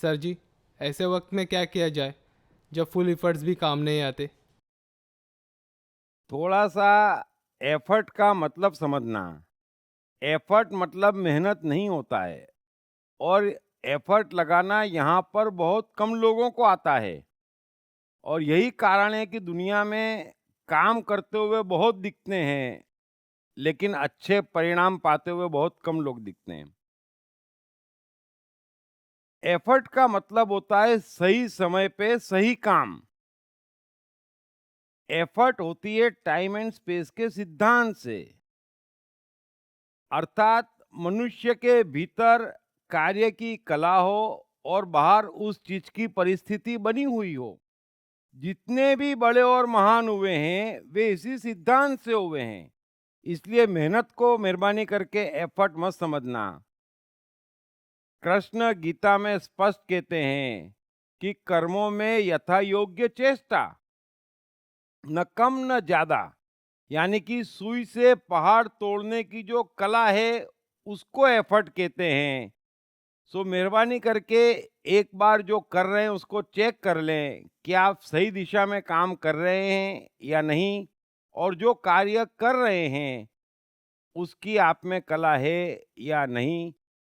Sir जी, ऐसे वक्त में क्या किया जाए जब फुल एफर्ट्स भी काम नहीं आते? थोड़ा सा एफर्ट का मतलब समझना। एफर्ट मतलब मेहनत नहीं होता है और एफर्ट लगाना यहाँ पर बहुत कम लोगों को आता है और यही कारण है कि दुनिया में काम करते हुए बहुत दिखते हैं, लेकिन अच्छे परिणाम पाते हुए बहुत कम लोग दिखते हैं। एफर्ट का मतलब होता है सही समय पे सही काम। एफर्ट होती है टाइम एंड स्पेस के सिद्धांत से, अर्थात मनुष्य के भीतर कार्य की कला हो और बाहर उस चीज की परिस्थिति बनी हुई हो। जितने भी बड़े और महान हुए हैं वे इसी सिद्धांत से हुए हैं। इसलिए मेहनत को मेहरबानी करके एफर्ट मत समझना। कृष्ण गीता में स्पष्ट कहते हैं कि कर्मों में यथा योग्य चेष्टा, न कम न ज्यादा। यानी कि सुई से पहाड़ तोड़ने की जो कला है उसको एफर्ट कहते हैं। सो मेहरबानी करके एक बार जो कर रहे हैं उसको चेक कर लें कि आप सही दिशा में काम कर रहे हैं या नहीं, और जो कार्य कर रहे हैं उसकी आप में कला है या नहीं।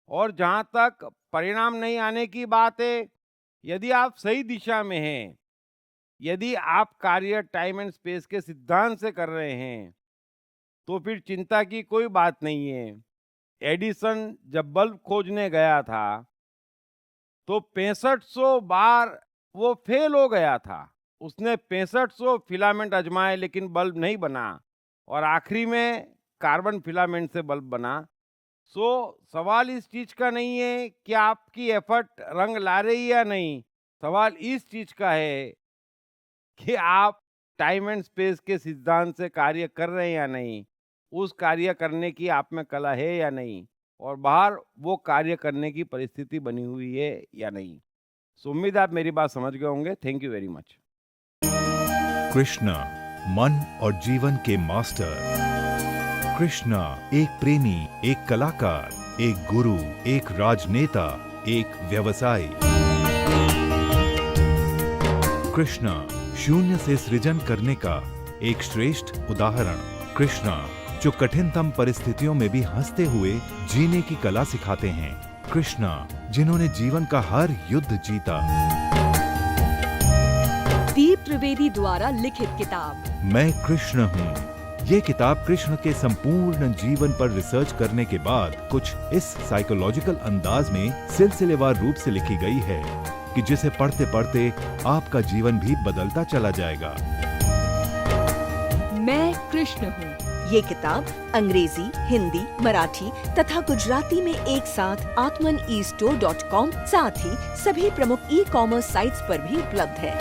और जहाँ तक परिणाम नहीं आने की बात है, यदि आप सही दिशा में हैं, यदि आप कार्य टाइम एंड स्पेस के सिद्धांत से कर रहे हैं, तो फिर चिंता की कोई बात नहीं है। एडिसन जब बल्ब खोजने गया था तो 6500 बार वो फेल हो गया था। उसने 6500 फिलामेंट आजमाए लेकिन बल्ब नहीं बना और आखिरी में कार्बन फिलामेंट से बल्ब बना। सो सवाल इस चीज का नहीं है कि आपकी एफर्ट रंग ला रही है या नहीं। सवाल इस चीज का है कि आप टाइम एंड स्पेस के सिद्धांत से कार्य कर रहे हैं या नहीं, उस कार्य करने की आप में कला है या नहीं, और बाहर वो कार्य करने की परिस्थिति बनी हुई है या नहीं। सो उम्मीद है आप मेरी बात समझ गए होंगे। Thank you very much. Krishna, मन और जीवन के मास्टर। कृष्णा एक प्रेमी, एक कलाकार, एक गुरु, एक राजनेता, एक व्यवसायी। कृष्णा शून्य से सृजन करने का एक श्रेष्ठ उदाहरण। कृष्णा जो कठिनतम परिस्थितियों में भी हंसते हुए जीने की कला सिखाते हैं। कृष्णा जिन्होंने जीवन का हर युद्ध जीता। दीप त्रिवेदी द्वारा लिखित किताब मैं कृष्ण हूँ। ये किताब कृष्ण के संपूर्ण जीवन पर रिसर्च करने के बाद कुछ इस साइकोलॉजिकल अंदाज में सिलसिलेवार रूप से लिखी गई है कि जिसे पढ़ते पढ़ते आपका जीवन भी बदलता चला जाएगा। मैं कृष्ण हूँ। ये किताब अंग्रेजी, हिंदी, मराठी तथा गुजराती में एक साथ atmanestore.com साथ ही सभी प्रमुख ई कॉमर्स साइट्स पर भी उपलब्ध है।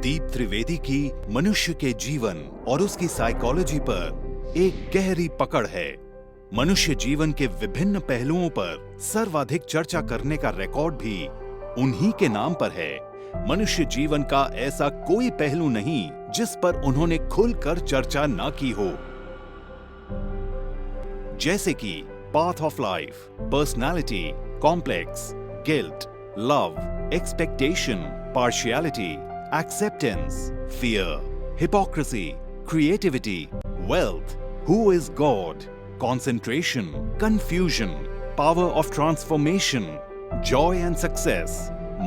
दीप त्रिवेदी की मनुष्य के जीवन और उसकी साइकोलॉजी पर एक गहरी पकड़ है। मनुष्य जीवन के विभिन्न पहलुओं पर सर्वाधिक चर्चा करने का रिकॉर्ड भी उन्हीं के नाम पर है। मनुष्य जीवन का ऐसा कोई पहलू नहीं जिस पर उन्होंने खुलकर चर्चा ना की हो, जैसे कि path of life, personality, complex, guilt, love, expectation, partiality, acceptance, fear, hypocrisy, creativity, wealth, who is God, concentration, confusion, power of transformation, joy and success,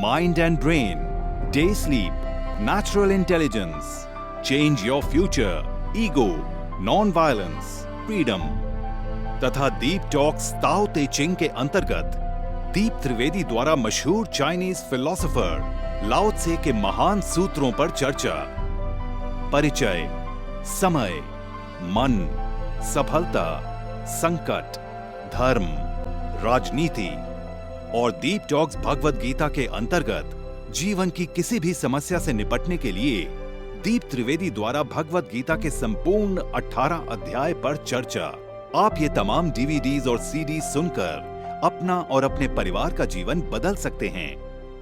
mind and brain, day sleep, natural intelligence, change your future, ego, non-violence, freedom, तथा दीप talks ताओ ते चिंग के अंतर्गत दीप त्रिवेदी द्वारा मशहूर Chinese philosopher लाओ त्से के महान सूत्रों पर चर्चा, परिचय, समय, मन, सफलता, संकट, धर्म, राजनीति और दीप टॉक्स भगवद गीता के अंतर्गत जीवन की किसी भी समस्या से निपटने के लिए दीप त्रिवेदी द्वारा भगवद गीता के संपूर्ण 18 अध्याय पर चर्चा। आप ये तमाम डीवीडीज और सीडी सुनकर अपना और अपने परिवार का जीवन बदल सकते हैं।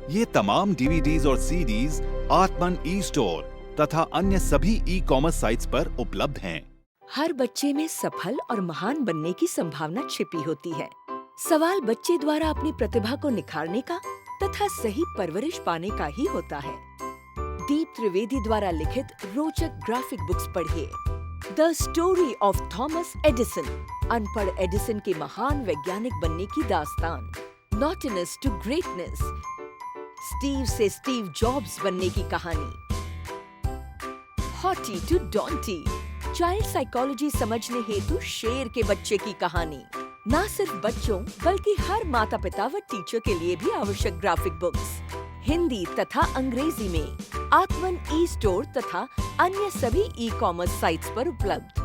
ये तमाम डीवीडीज और सीडीज आत्मन ई स्टोर तथा अन्य सभी ई कॉमर्स साइट्स पर उपलब्ध हैं। हर बच्चे में सफल और महान बनने की संभावना छिपी होती है। सवाल बच्चे द्वारा अपनी प्रतिभा को निखारने का तथा सही परवरिश पाने का ही होता है। दीप त्रिवेदी द्वारा लिखित रोचक ग्राफिक बुक्स पढ़िए। The story of Thomas Edison, अनपढ़ एडिसन के महान वैज्ञानिक बनने की दास्तान। नॉटिनेस टू ग्रेटनेस, स्टीव से स्टीव जॉब्स बनने की कहानी। हॉटी टू डॉन्टी, चाइल्ड साइकोलॉजी समझने हेतु शेर के बच्चे की कहानी। न सिर्फ बच्चों बल्कि हर माता पिता व टीचर के लिए भी आवश्यक ग्राफिक बुक्स हिंदी तथा अंग्रेजी में आत्मन ई स्टोर तथा अन्य सभी ई कॉमर्स साइट्स पर उपलब्ध।